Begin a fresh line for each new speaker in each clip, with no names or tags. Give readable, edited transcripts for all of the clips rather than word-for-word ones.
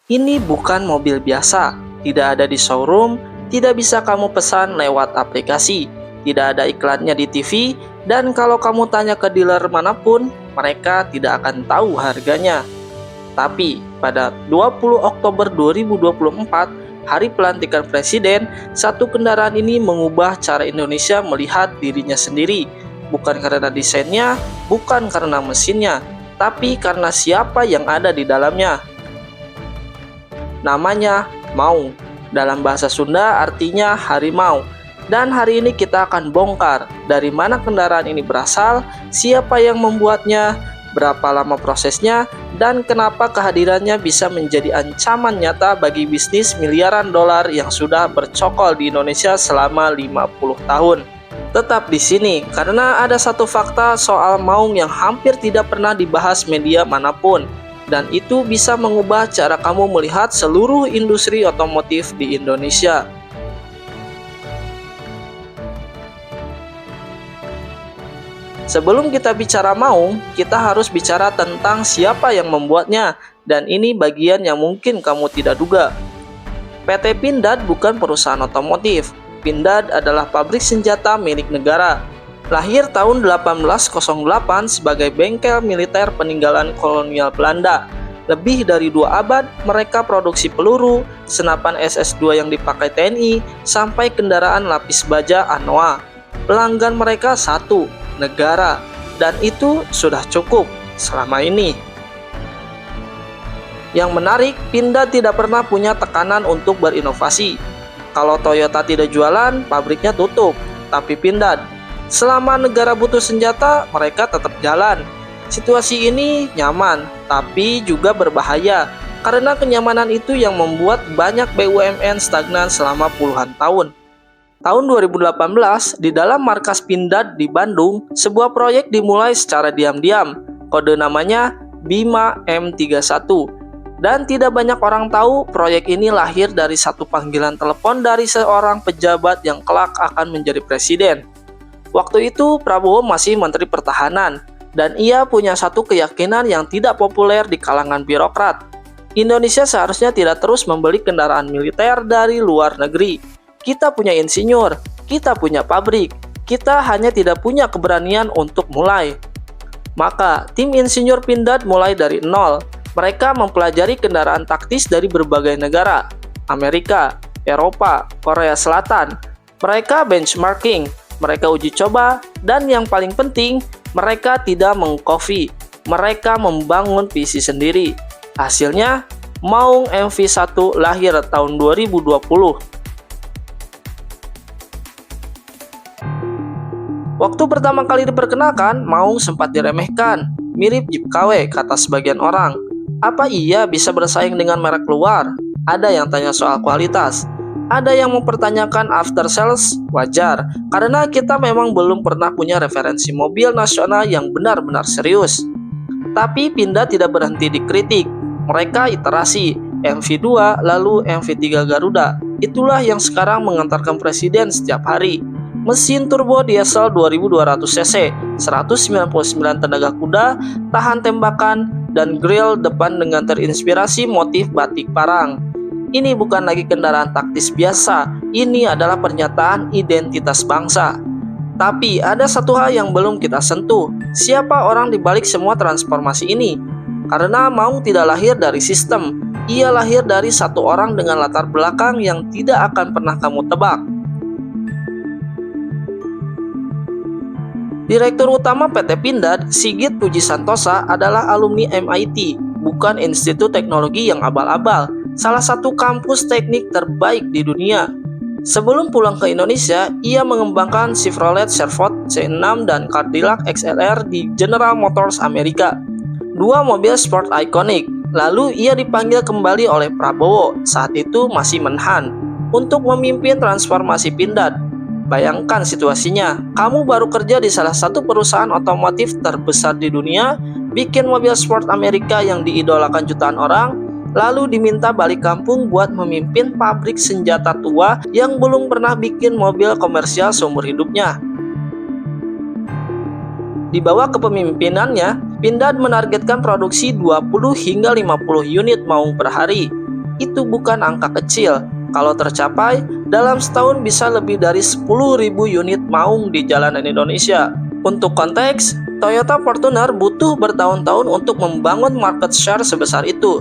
Ini bukan mobil biasa, tidak ada di showroom, tidak bisa kamu pesan lewat aplikasi, tidak ada iklannya di TV, dan kalau kamu tanya ke dealer manapun, mereka tidak akan tahu harganya. Tapi pada 20 Oktober 2024, hari pelantikan presiden, satu kendaraan ini mengubah cara Indonesia melihat dirinya sendiri. Bukan karena desainnya, bukan karena mesinnya, tapi karena siapa yang ada di dalamnya. Namanya Maung. Dalam bahasa Sunda artinya harimau. Dan hari ini kita akan bongkar dari mana kendaraan ini berasal, siapa yang membuatnya, berapa lama prosesnya, dan kenapa kehadirannya bisa menjadi ancaman nyata bagi bisnis miliaran dolar yang sudah bercokol di Indonesia selama 50 tahun. Tetap di sini karena ada satu fakta soal Maung yang hampir tidak pernah dibahas media manapun. Dan itu bisa mengubah cara kamu melihat seluruh industri otomotif di Indonesia. Sebelum kita bicara Maung, kita harus bicara tentang siapa yang membuatnya, dan ini bagian yang mungkin kamu tidak duga. PT Pindad bukan perusahaan otomotif. Pindad adalah pabrik senjata milik negara. Lahir tahun 1808 sebagai bengkel militer peninggalan kolonial Belanda. Lebih dari 2 abad, mereka produksi peluru, senapan SS-2 yang dipakai TNI, sampai kendaraan lapis baja Anoa. Pelanggan mereka satu, negara, dan itu sudah cukup selama ini. Yang menarik, Pindad tidak pernah punya tekanan untuk berinovasi. Kalau Toyota tidak jualan, pabriknya tutup, tapi Pindad, selama negara butuh senjata, mereka tetap jalan. Situasi ini nyaman, tapi juga berbahaya, karena kenyamanan itu yang membuat banyak BUMN stagnan selama puluhan tahun. Tahun 2018, di dalam markas Pindad di Bandung, sebuah proyek dimulai secara diam-diam. Kode namanya Bima M31. Dan tidak banyak orang tahu proyek ini lahir dari satu panggilan telepon dari seorang pejabat yang kelak akan menjadi presiden. Waktu itu Prabowo masih Menteri Pertahanan, dan ia punya satu keyakinan yang tidak populer di kalangan birokrat. Indonesia seharusnya tidak terus membeli kendaraan militer dari luar negeri. Kita punya insinyur, kita punya pabrik, kita hanya tidak punya keberanian untuk mulai. Maka tim insinyur Pindad mulai dari nol. Mereka mempelajari kendaraan taktis dari berbagai negara, Amerika, Eropa, Korea Selatan. Mereka benchmarking, mereka uji coba, dan yang paling penting, mereka tidak mengcopy. Mereka membangun visi sendiri. Hasilnya, Maung MV1 lahir tahun 2020. Waktu pertama kali diperkenalkan, Maung sempat diremehkan. Mirip Jeep KW, kata sebagian orang. Apa iya bisa bersaing dengan merek luar? Ada yang tanya soal kualitas. Ada yang mempertanyakan after sales, wajar, karena kita memang belum pernah punya referensi mobil nasional yang benar-benar serius. Tapi Pindad tidak berhenti dikritik. Mereka iterasi, MV2 lalu MV3 Garuda. Itulah yang sekarang mengantarkan presiden setiap hari. Mesin turbo diesel 2200 cc, 199 tenaga kuda, tahan tembakan, dan grill depan dengan terinspirasi motif batik Parang. Ini bukan lagi kendaraan taktis biasa, ini adalah pernyataan identitas bangsa. Tapi ada satu hal yang belum kita sentuh, siapa orang di balik semua transformasi ini? Karena Maung tidak lahir dari sistem, ia lahir dari satu orang dengan latar belakang yang tidak akan pernah kamu tebak. Direktur Utama PT Pindad, Sigit Puji Santosa, adalah alumni MIT, bukan institut teknologi yang abal-abal, salah satu kampus teknik terbaik di dunia. Sebelum pulang ke Indonesia, ia mengembangkan Chevrolet Servot C6 dan Cadillac XLR di General Motors Amerika. Dua mobil sport ikonik. Lalu ia dipanggil kembali oleh Prabowo, saat itu masih Menhan, untuk memimpin transformasi Pindad. Bayangkan situasinya, kamu baru kerja di salah satu perusahaan otomotif terbesar di dunia, bikin mobil sport Amerika yang diidolakan jutaan orang, lalu diminta balik kampung buat memimpin pabrik senjata tua yang belum pernah bikin mobil komersial seumur hidupnya. Di bawah kepemimpinannya, Pindad menargetkan produksi 20 hingga 50 unit Maung per hari. itu bukan angka kecil. Kalau tercapai, dalam setahun bisa lebih dari 10.000 unit maung di jalanan Indonesia. Untuk konteks, Toyota Fortuner butuh bertahun-tahun untuk membangun market share sebesar itu.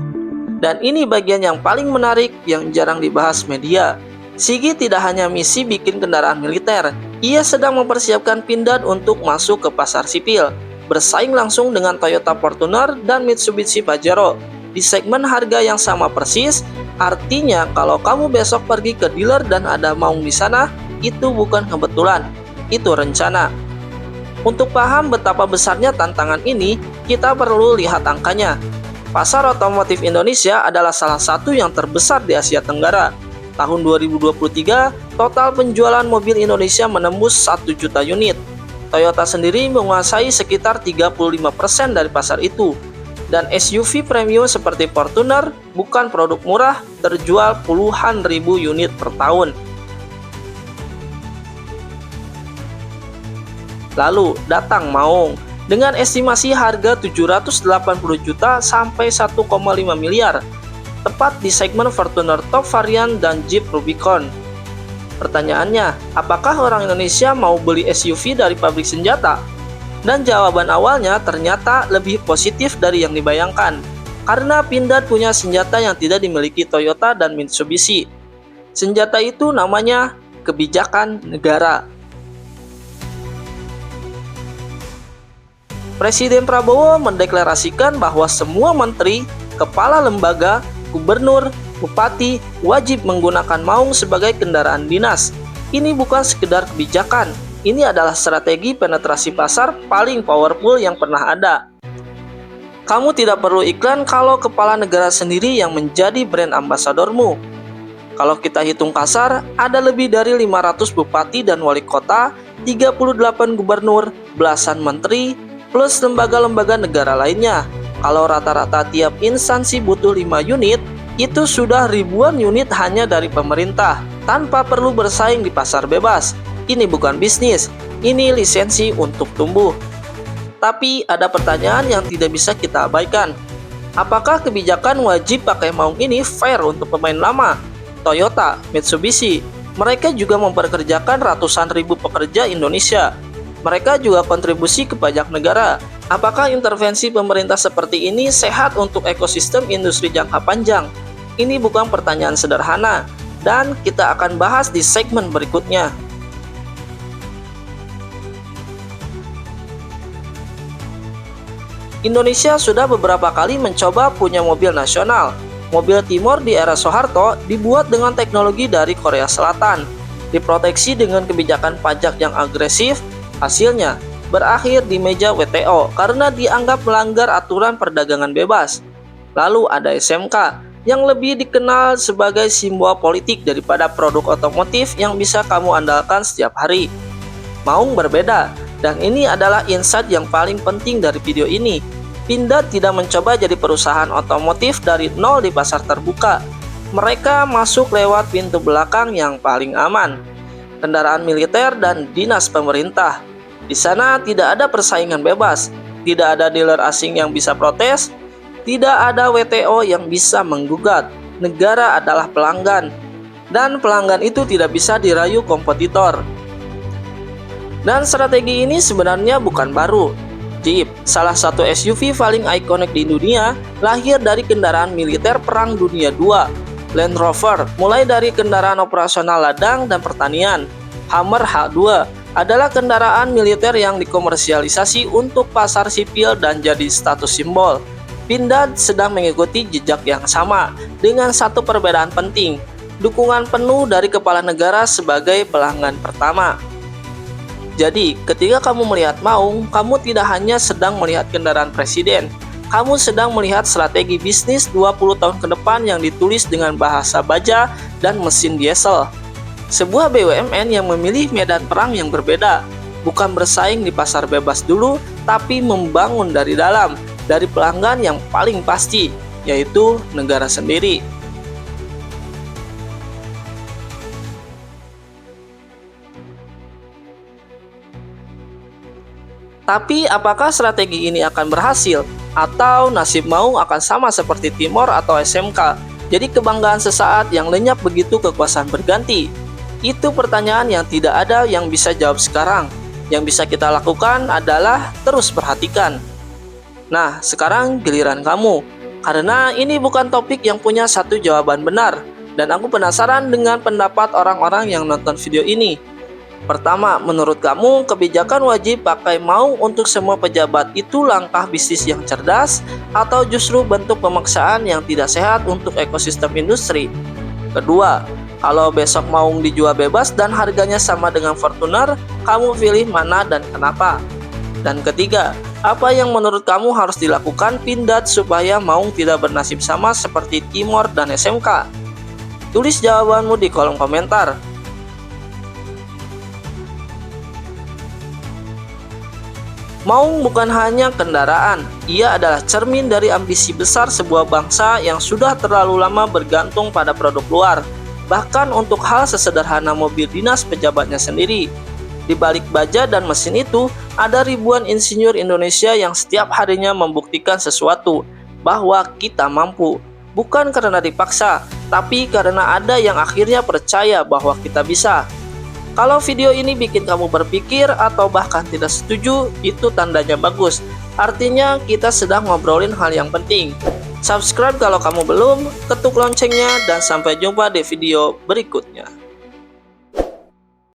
Dan ini bagian yang paling menarik yang jarang dibahas media. Sigi tidak hanya misi bikin kendaraan militer, ia sedang mempersiapkan Pindad untuk masuk ke pasar sipil, bersaing langsung dengan Toyota Fortuner dan Mitsubishi Pajero di segmen harga yang sama persis. Artinya kalau kamu besok pergi ke dealer dan ada maung di sana, itu bukan kebetulan, itu rencana. Untuk paham betapa besarnya tantangan ini, kita perlu lihat angkanya. Pasar otomotif Indonesia adalah salah satu yang terbesar di Asia Tenggara. Tahun 2023, total penjualan mobil Indonesia menembus 1 juta unit. Toyota sendiri menguasai sekitar 35% dari pasar itu. Dan SUV premium seperti Fortuner bukan produk murah, terjual puluhan ribu unit per tahun. Lalu datang maung dengan estimasi harga 780 juta sampai 1,5 miliar, tepat di segmen Fortuner top varian dan Jeep Rubicon. Pertanyaannya, apakah orang Indonesia mau beli SUV dari pabrik senjata? Dan jawaban awalnya ternyata lebih positif dari yang dibayangkan, karena Pindad punya senjata yang tidak dimiliki Toyota dan Mitsubishi. Senjata itu namanya kebijakan negara. Presiden Prabowo mendeklarasikan bahwa semua menteri, kepala lembaga, gubernur, bupati wajib menggunakan maung sebagai kendaraan dinas. Ini bukan sekedar kebijakan, ini adalah strategi penetrasi pasar paling powerful yang pernah ada. Kamu tidak perlu iklan kalau kepala negara sendiri yang menjadi brand ambasadormu. Kalau kita hitung kasar, ada lebih dari 500 bupati dan wali kota, 38 gubernur, belasan menteri, plus lembaga-lembaga negara lainnya. Kalau rata-rata tiap instansi butuh 5 unit, itu sudah ribuan unit hanya dari pemerintah, tanpa perlu bersaing di pasar bebas. Ini bukan bisnis, ini lisensi untuk tumbuh. Tapi ada pertanyaan yang tidak bisa kita abaikan. Apakah kebijakan wajib pakai maung ini fair untuk pemain lama? Toyota, Mitsubishi, mereka juga memperkerjakan ratusan ribu pekerja Indonesia. Mereka juga kontribusi ke pajak negara. Apakah intervensi pemerintah seperti ini sehat untuk ekosistem industri jangka panjang? Ini bukan pertanyaan sederhana, dan kita akan bahas di segmen berikutnya. Indonesia sudah beberapa kali mencoba punya mobil nasional. Mobil Timor di era Soeharto dibuat dengan teknologi dari Korea Selatan, diproteksi dengan kebijakan pajak yang agresif. Hasilnya berakhir di meja WTO karena dianggap melanggar aturan perdagangan bebas. Lalu ada SMK yang lebih dikenal sebagai simbol politik daripada produk otomotif yang bisa kamu andalkan setiap hari. Maung berbeda, dan ini adalah insight yang paling penting dari video ini. Pindad tidak mencoba jadi perusahaan otomotif dari nol di pasar terbuka. Mereka masuk lewat pintu belakang yang paling aman, kendaraan militer dan dinas pemerintah. Di sana tidak ada persaingan bebas, tidak ada dealer asing yang bisa protes, tidak ada WTO yang bisa menggugat. Negara adalah pelanggan, dan pelanggan itu tidak bisa dirayu kompetitor. Dan strategi ini sebenarnya bukan baru. Jeep, salah satu SUV paling ikonik di dunia, lahir dari kendaraan militer Perang Dunia II. Land Rover, mulai dari kendaraan operasional ladang dan pertanian. Hummer H2 adalah kendaraan militer yang dikomersialisasi untuk pasar sipil dan jadi status simbol. Pindad sedang mengikuti jejak yang sama, dengan satu perbedaan penting, dukungan penuh dari kepala negara sebagai pelanggan pertama. Jadi, ketika kamu melihat maung, kamu tidak hanya sedang melihat kendaraan presiden, kamu sedang melihat strategi bisnis 20 tahun ke depan yang ditulis dengan bahasa baja dan mesin diesel. Sebuah BUMN yang memilih medan perang yang berbeda, bukan bersaing di pasar bebas dulu, tapi membangun dari dalam, dari pelanggan yang paling pasti, yaitu negara sendiri. Tapi apakah strategi ini akan berhasil? Atau nasib maung akan sama seperti Timor atau SMK? Jadi kebanggaan sesaat yang lenyap begitu kekuasaan berganti? Itu pertanyaan yang tidak ada yang bisa jawab sekarang. Yang bisa kita lakukan adalah terus perhatikan. Nah, sekarang giliran kamu. Karena ini bukan topik yang punya satu jawaban benar. Dan aku penasaran dengan pendapat orang-orang yang nonton video ini. Pertama, menurut kamu kebijakan wajib pakai maung untuk semua pejabat itu langkah bisnis yang cerdas atau justru bentuk pemaksaan yang tidak sehat untuk ekosistem industri? Kedua, kalau besok maung dijual bebas dan harganya sama dengan Fortuner, kamu pilih mana dan kenapa? Dan ketiga, apa yang menurut kamu harus dilakukan Pindad supaya maung tidak bernasib sama seperti Timor dan SMK? Tulis jawabanmu di kolom komentar. Maung bukan hanya kendaraan, ia adalah cermin dari ambisi besar sebuah bangsa yang sudah terlalu lama bergantung pada produk luar, bahkan untuk hal sesederhana mobil dinas pejabatnya sendiri. Di balik baja dan mesin itu, ada ribuan insinyur Indonesia yang setiap harinya membuktikan sesuatu, bahwa kita mampu. Bukan karena dipaksa, tapi karena ada yang akhirnya percaya bahwa kita bisa. Kalau video ini bikin kamu berpikir atau bahkan tidak setuju, itu tandanya bagus. Artinya kita sedang ngobrolin hal yang penting. Subscribe kalau kamu belum, ketuk loncengnya, dan sampai jumpa di video berikutnya.